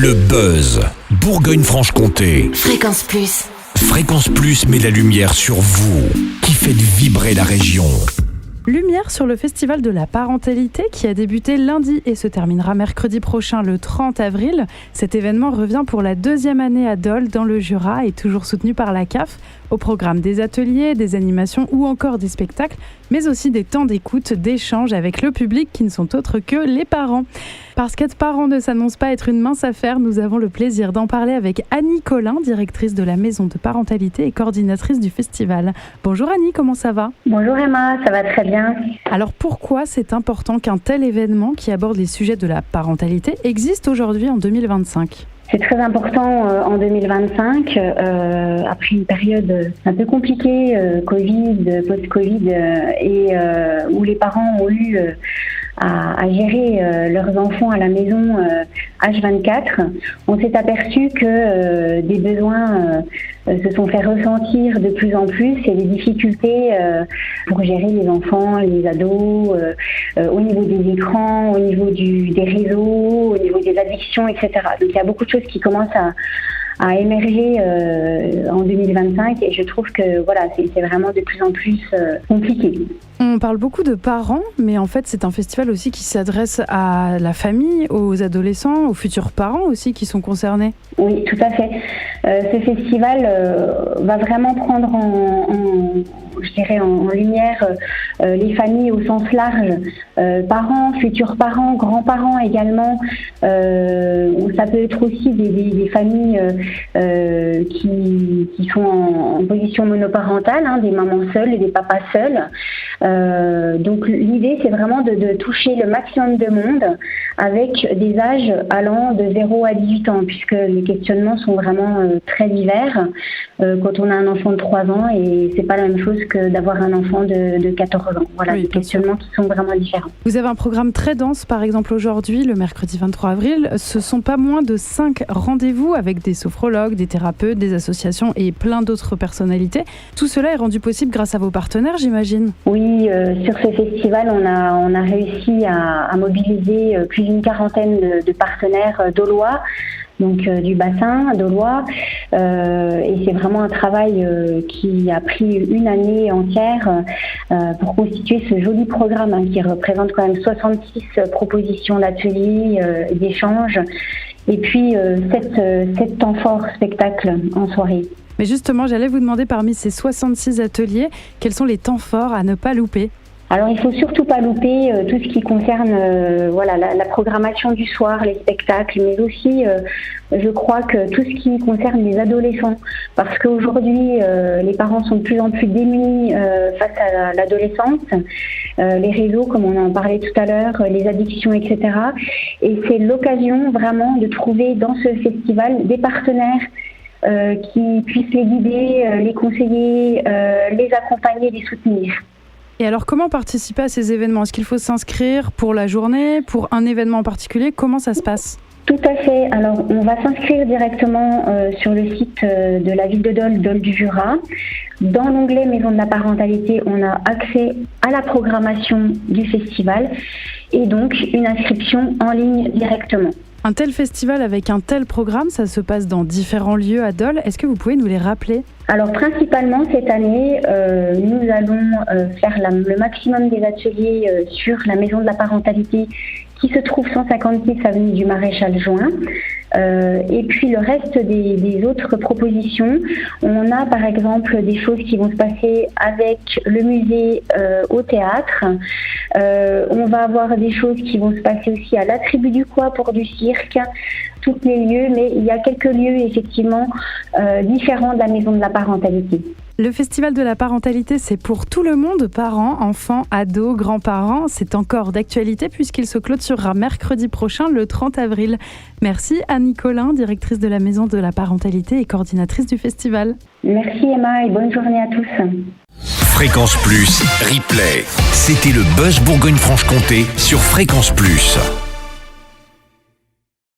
Le buzz, Bourgogne-Franche-Comté. Fréquence Plus. Fréquence Plus met la lumière sur vous, qui faites vibrer la région. Lumière sur le festival de la parentalité qui a débuté lundi et se terminera mercredi prochain le 30 avril. Cet événement revient pour la deuxième année à Dole dans le Jura et toujours soutenu par la CAF. Au programme des ateliers, des animations ou encore des spectacles, mais aussi des temps d'écoute, d'échange avec le public qui ne sont autres que les parents. Parce qu'être parent ne s'annonce pas être une mince affaire, nous avons le plaisir d'en parler avec Annie Collin, directrice de la maison de parentalité et coordinatrice du festival. Bonjour Annie, comment ça va ? Bonjour Emma, ça va très bien. Alors pourquoi c'est important qu'un tel événement qui aborde les sujets de la parentalité existe aujourd'hui en 2025 ? C'est très important en 2025, après une période un peu compliquée, Covid, post-Covid, et où les parents ont eu à gérer leurs enfants à la maison H24, on s'est aperçu que des besoins se sont fait ressentir de plus en plus et des difficultés pour gérer les enfants, les ados, au niveau des écrans, au niveau des réseaux, au niveau des addictions, etc. Donc il y a beaucoup de choses qui commencent à émerger en 2025 et je trouve que voilà, c'est vraiment de plus en plus compliqué. On parle beaucoup de parents, mais en fait c'est un festival aussi qui s'adresse à la famille, aux adolescents, aux futurs parents aussi qui sont concernés. Oui, tout à fait. Ce festival va vraiment prendre en lumière les familles au sens large, parents, futurs parents, grands-parents également. Ça peut être aussi des familles qui sont en position monoparentale, des mamans seules et des papas seuls. Donc l'idée c'est vraiment de toucher le maximum de monde avec des âges allant de 0 à 18 ans puisque les questionnements sont vraiment très divers quand on a un enfant de 3 ans et c'est pas la même chose que d'avoir un enfant de 14 ans. Voilà, oui, des questionnements qui sont vraiment différents. Vous avez un programme très dense par exemple aujourd'hui, le mercredi 23 avril. Ce sont pas moins de 5 rendez-vous avec des sophrologues, des thérapeutes, des associations et plein d'autres personnalités. Tout cela est rendu possible grâce à vos partenaires, j'imagine. Oui, sur ce festival, on a réussi à mobiliser plus d'une quarantaine de partenaires dolois, donc du bassin dolois, et c'est vraiment un travail qui a pris une année entière pour constituer ce joli programme qui représente quand même 66 propositions d'ateliers, d'échanges, et puis 7 temps forts spectacles en soirée. Mais justement, j'allais vous demander parmi ces 66 ateliers, quels sont les temps forts à ne pas louper ? Alors il ne faut surtout pas louper tout ce qui concerne la programmation du soir, les spectacles, mais aussi je crois que tout ce qui concerne les adolescents, parce qu'aujourd'hui les parents sont de plus en plus démunis face à l'adolescence, les réseaux comme on en parlait tout à l'heure, les addictions, etc. Et c'est l'occasion vraiment de trouver dans ce festival des partenaires qui puissent les guider, les conseiller, les accompagner, les soutenir. Et alors, comment participer à ces événements ? Est-ce qu'il faut s'inscrire pour la journée, pour un événement en particulier ? Comment ça se passe ? Tout à fait. Alors, on va s'inscrire directement sur le site de la ville de Dole, Dole du Jura. Dans l'onglet Maison de la parentalité, on a accès à la programmation du festival et donc une inscription en ligne directement. Un tel festival avec un tel programme, ça se passe dans différents lieux à Dole. Est-ce que vous pouvez nous les rappeler ? Alors principalement cette année, nous allons faire le maximum des ateliers sur la maison de la parentalité qui se trouve 156 avenue du Maréchal Juin. Et puis le reste des autres propositions, on a par exemple des choses qui vont se passer avec le musée au théâtre. On va avoir des choses qui vont se passer aussi à la Tribu du Coix pour du cirque, tous les lieux, mais il y a quelques lieux effectivement différents de la maison de la parentalité. Le festival de la parentalité, c'est pour tout le monde, parents, enfants, ados, grands-parents. C'est encore d'actualité puisqu'il se clôturera mercredi prochain, le 30 avril. Merci Annie Collin, directrice de la maison de la parentalité et coordinatrice du festival. Merci Emma et bonne journée à tous. Fréquence Plus, replay. C'était le buzz Bourgogne-Franche-Comté sur Fréquence Plus.